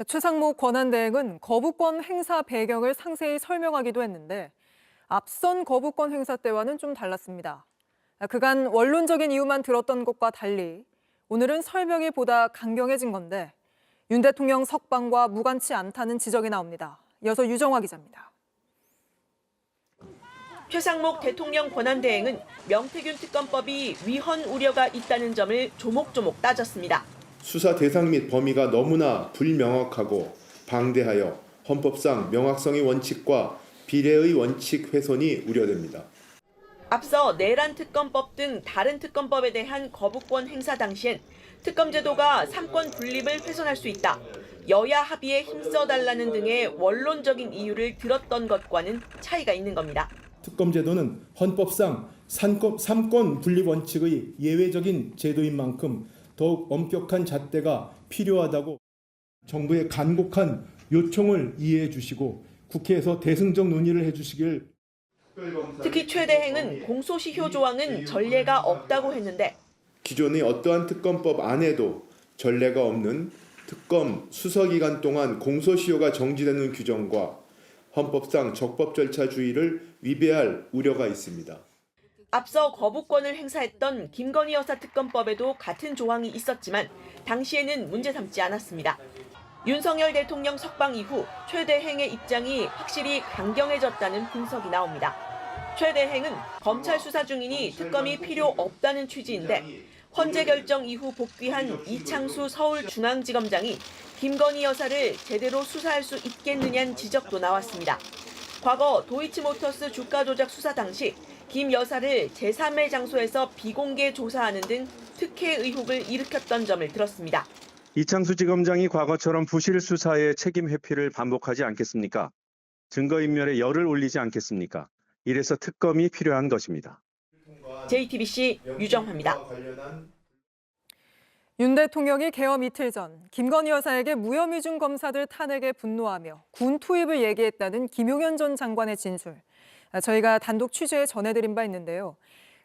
최상목 권한대행은 거부권 행사 배경을 상세히 설명하기도 했는데 앞선 거부권 행사 때와는 좀 달랐습니다. 그간 원론적인 이유만 들었던 것과 달리 오늘은 설명이 보다 강경해진 건데 윤 대통령 석방과 무관치 않다는 지적이 나옵니다. 이어서 유정화 기자입니다. 최상목 대통령 권한대행은 명태균 특검법이 위헌 우려가 있다는 점을 조목조목 따졌습니다. 수사 대상 및 범위가 너무나 불명확하고 방대하여 헌법상 명확성의 원칙과 비례의 원칙 훼손이 우려됩니다. 앞서 내란 특검법 등 다른 특검법에 대한 거부권 행사 당시엔 특검 제도가 삼권 분립을 훼손할 수 있다. 여야 합의에 힘써달라는 등의 원론적인 이유를 들었던 것과는 차이가 있는 겁니다. 특검 제도는 헌법상 삼권 분립 원칙의 예외적인 제도인 만큼 더욱 엄격한 잣대가 필요하다고 정부의 간곡한 요청을 이해해 주시고 국회에서 대승적 논의를 해 주시길. 특히 최 대행은 공소시효 조항은 전례가 없다고 했는데 기존의 어떠한 특검법 안에도 전례가 없는 특검 수사기간 동안 공소시효가 정지되는 규정과 헌법상 적법 절차주의를 위배할 우려가 있습니다. 앞서 거부권을 행사했던 김건희 여사 특검법에도 같은 조항이 있었지만 당시에는 문제 삼지 않았습니다. 윤석열 대통령 석방 이후 최 대행의 입장이 확실히 강경해졌다는 분석이 나옵니다. 최 대행은 검찰 수사 중이니 특검이 필요 없다는 취지인데 헌재 결정 이후 복귀한 이창수 서울중앙지검장이 김건희 여사를 제대로 수사할 수 있겠느냐는 지적도 나왔습니다. 과거 도이치모터스 주가 조작 수사 당시 김 여사를 제3의 장소에서 비공개 조사하는 등 특혜 의혹을 일으켰던 점을 들었습니다. 이창수 지검장이 과거처럼 부실 수사의 책임 회피를 반복하지 않겠습니까? 증거인멸에 열을 올리지 않겠습니까? 이래서 특검이 필요한 것입니다. JTBC 유정화입니다. 윤 대통령이 계엄 이틀 전 김건희 여사에게 무혐의 중 검사들 탄핵에 분노하며 군 투입을 얘기했다는 김용현 전 장관의 진술. 저희가 단독 취재에 전해드린 바 있는데요.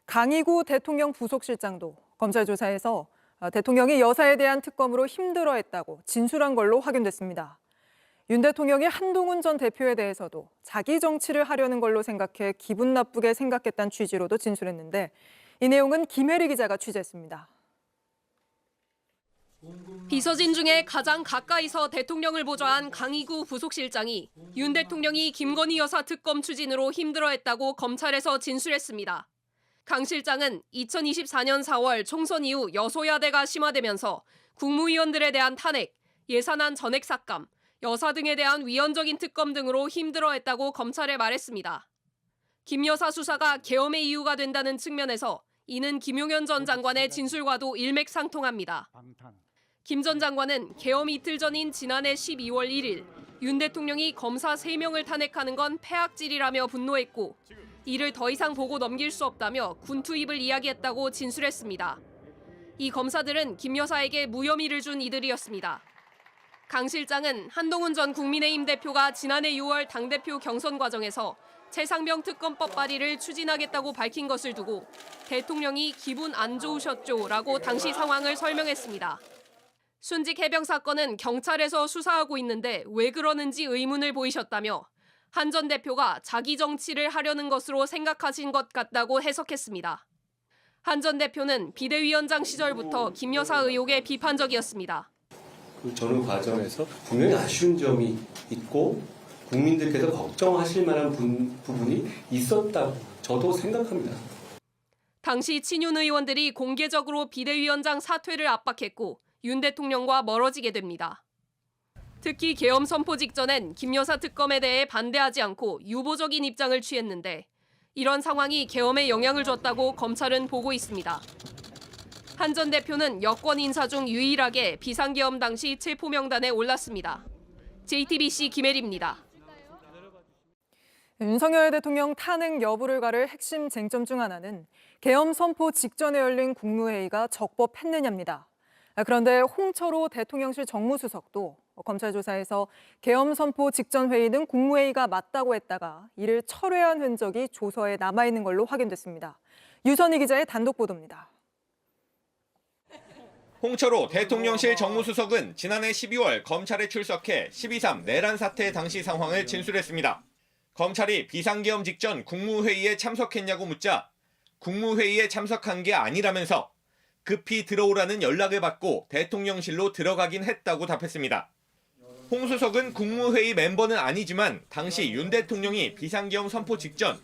강희구 대통령 부속실장도 검찰 조사에서 대통령이 여사에 대한 특검으로 힘들어했다고 진술한 걸로 확인됐습니다. 윤 대통령이 한동훈 전 대표에 대해서도 자기 정치를 하려는 걸로 생각해 기분 나쁘게 생각했다는 취지로도 진술했는데 이 내용은 김혜리 기자가 취재했습니다. 비서진 중에 가장 가까이서 대통령을 보좌한 강희구 부속실장이 윤 대통령이 김건희 여사 특검 추진으로 힘들어했다고 검찰에서 진술했습니다. 강 실장은 2024년 4월 총선 이후 여소야대가 심화되면서 국무위원들에 대한 탄핵, 예산안 전액 삭감, 여사 등에 대한 위헌적인 특검 등으로 힘들어했다고 검찰에 말했습니다. 김 여사 수사가 계엄의 이유가 된다는 측면에서 이는 김용현 전 장관의 진술과도 일맥상통합니다. 김 전 장관은 계엄 이틀 전인 지난해 12월 1일 윤 대통령이 검사 3명을 탄핵하는 건 폐악질이라며 분노했고 이를 더 이상 보고 넘길 수 없다며 군 투입을 이야기했다고 진술했습니다. 이 검사들은 김 여사에게 무혐의를 준 이들이었습니다. 강 실장은 한동훈 전 국민의힘 대표가 지난해 6월 당대표 경선 과정에서 최상병 특검법 발의를 추진하겠다고 밝힌 것을 두고 대통령이 기분 안 좋으셨죠라고 당시 상황을 설명했습니다. 순직 해병 사건은 경찰에서 수사하고 있는데 왜 그러는지 의문을 보이셨다며 한 전 대표가 자기 정치를 하려는 것으로 생각하신 것 같다고 해석했습니다. 한 전 대표는 비대위원장 시절부터 김 여사 의혹에 비판적이었습니다. 그 전후 과정에서 분명히 아쉬운 점이 있고 국민들께서 걱정하실 만한 부분이 있었다고 저도 생각합니다. 당시 친윤 의원들이 공개적으로 비대위원장 사퇴를 압박했고 윤 대통령과 멀어지게 됩니다. 특히 계엄 선포 직전엔 김 여사 특검에 대해 반대하지 않고 유보적인 입장을 취했는데 이런 상황이 계엄에 영향을 줬다고 검찰은 보고 있습니다. 한 전 대표는 여권 인사 중 유일하게 비상계엄 당시 체포 명단에 올랐습니다. JTBC 김혜리입니다. 윤석열 대통령 탄핵 여부를 가를 핵심 쟁점 중 하나는 계엄 선포 직전에 열린 국무회의가 적법했느냐입니다. 그런데 홍철호 대통령실 정무수석도 검찰 조사에서 계엄 선포 직전 회의는 국무회의가 맞다고 했다가 이를 철회한 흔적이 조서에 남아있는 걸로 확인됐습니다. 유선희 기자의 단독 보도입니다. 홍철호 대통령실 정무수석은 지난해 12월 검찰에 출석해 12.3 내란 사태 당시 상황을 진술했습니다. 검찰이 비상계엄 직전 국무회의에 참석했냐고 묻자 국무회의에 참석한 게 아니라면서 급히 들어오라는 연락을 받고 대통령실로 들어가긴 했다고 답했습니다. 홍 수석은 국무회의 멤버는 아니지만 당시 윤 대통령이 비상계엄 선포 직전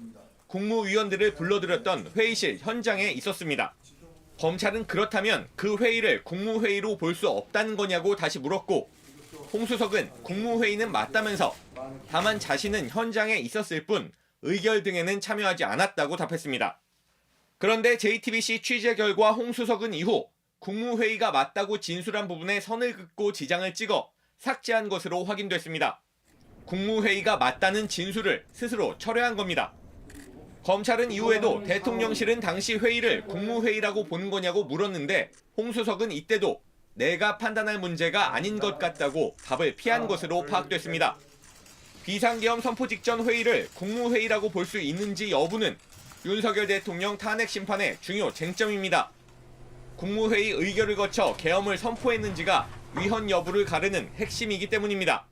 국무위원들을 불러들였던 회의실 현장에 있었습니다. 검찰은 그렇다면 그 회의를 국무회의로 볼 수 없다는 거냐고 다시 물었고 홍 수석은 국무회의는 맞다면서 다만 자신은 현장에 있었을 뿐 의결 등에는 참여하지 않았다고 답했습니다. 그런데 JTBC 취재 결과 홍 수석은 이후 국무회의가 맞다고 진술한 부분에 선을 긋고 지장을 찍어 삭제한 것으로 확인됐습니다. 국무회의가 맞다는 진술을 스스로 철회한 겁니다. 검찰은 이후에도 대통령실은 당시 회의를 국무회의라고 보는 거냐고 물었는데 홍 수석은 이때도 내가 판단할 문제가 아닌 것 같다고 답을 피한 것으로 파악됐습니다. 비상계엄 선포 직전 회의를 국무회의라고 볼 수 있는지 여부는 윤석열 대통령 탄핵 심판의 중요 쟁점입니다. 국무회의 의결을 거쳐 계엄을 선포했는지가 위헌 여부를 가르는 핵심이기 때문입니다.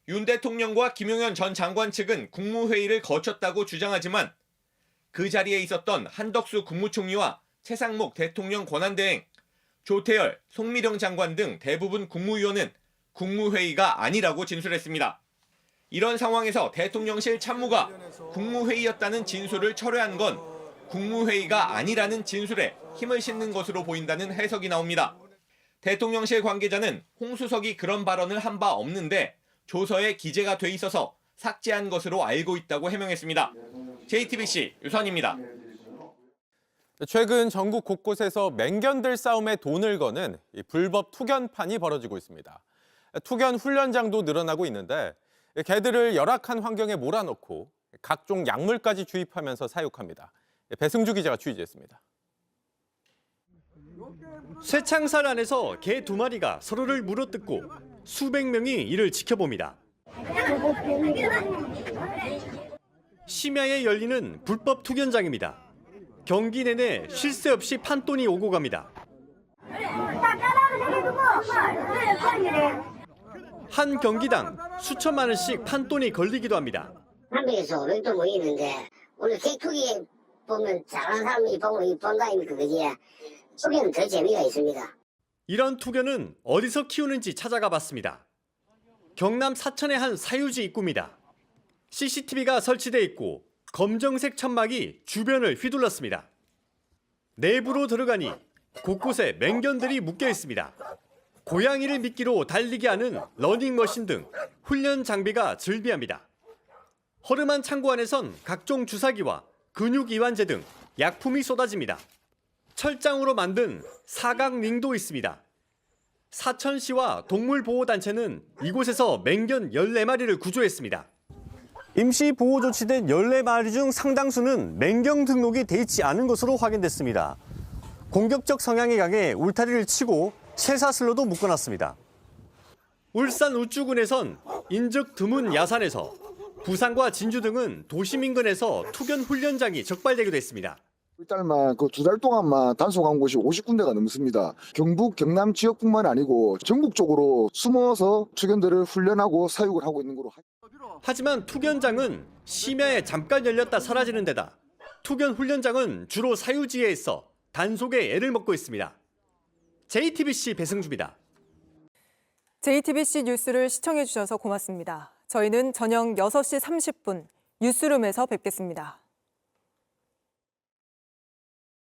윤 대통령과 김용현 전 장관 측은 국무회의를 거쳤다고 주장하지만 그 자리에 있었던 한덕수 국무총리와 최상목 대통령 권한대행, 조태열, 송미령 장관 등 대부분 국무위원은 국무회의가 아니라고 진술했습니다. 이런 상황에서 대통령실 참모가 국무회의였다는 진술을 철회한 건 국무회의가 아니라는 진술에 힘을 싣는 것으로 보인다는 해석이 나옵니다. 대통령실 관계자는 홍 수석이 그런 발언을 한 바 없는데 조서에 기재가 돼 있어서 삭제한 것으로 알고 있다고 해명했습니다. JTBC 유선입니다. 최근 전국 곳곳에서 맹견들 싸움에 돈을 거는 불법 투견판이 벌어지고 있습니다. 투견 훈련장도 늘어나고 있는데 개들을 열악한 환경에 몰아넣고 각종 약물까지 주입하면서 사육합니다. 배승주 기자가 취재했습니다. 쇠창살 안에서 개 2마리가 서로를 물어뜯고 수백 명이 이를 지켜봅니다. 심야에 열리는 불법 투견장입니다. 경기 내내 쉴 새 없이 판돈이 오고 갑니다. 한 경기당 수천만 원씩 판돈이 걸리기도 합니다. 한 명에서 500도 모이는데 오늘 개투기 보면 잘하는 사람이 보면 본다 아닙니까? 그지? 투기는 더 재미가 있습니다. 이런 투견은 어디서 키우는지 찾아가 봤습니다. 경남 사천의 한 사유지 입구입니다. CCTV가 설치돼 있고 검정색 천막이 주변을 휘둘렀습니다. 내부로 들어가니 곳곳에 맹견들이 묶여 있습니다. 고양이를 미끼로 달리게 하는 러닝머신 등 훈련 장비가 즐비합니다. 허름한 창고 안에선 각종 주사기와 근육 이완제 등 약품이 쏟아집니다. 철장으로 만든 사각링도 있습니다. 사천시와 동물보호단체는 이곳에서 맹견 14마리를 구조했습니다. 임시 보호 조치된 14마리 중 상당수는 맹견 등록이 돼 있지 않은 것으로 확인됐습니다. 공격적 성향이 강해 울타리를 치고 쇠사슬로도 묶어놨습니다. 울산 우주군에선 인적 드문 야산에서 부산과 진주 등은 도심 인근에서 투견 훈련장이 적발되기도 했습니다. 일단만 그 2달 동안만 단속한 곳이 50군데가 넘습니다. 경북, 경남 지역뿐만 아니고 전국적으로 숨어서 투견들을 훈련하고 사육을 하고 있는 거로. 하지만 투견장은 심야에 잠깐 열렸다 사라지는 데다 투견 훈련장은 주로 사유지에 있어 단속에 애를 먹고 있습니다. JTBC 배승주입니다. JTBC 뉴스를 시청해 주셔서 고맙습니다. 저희는 저녁 6시 30분 뉴스룸에서 뵙겠습니다.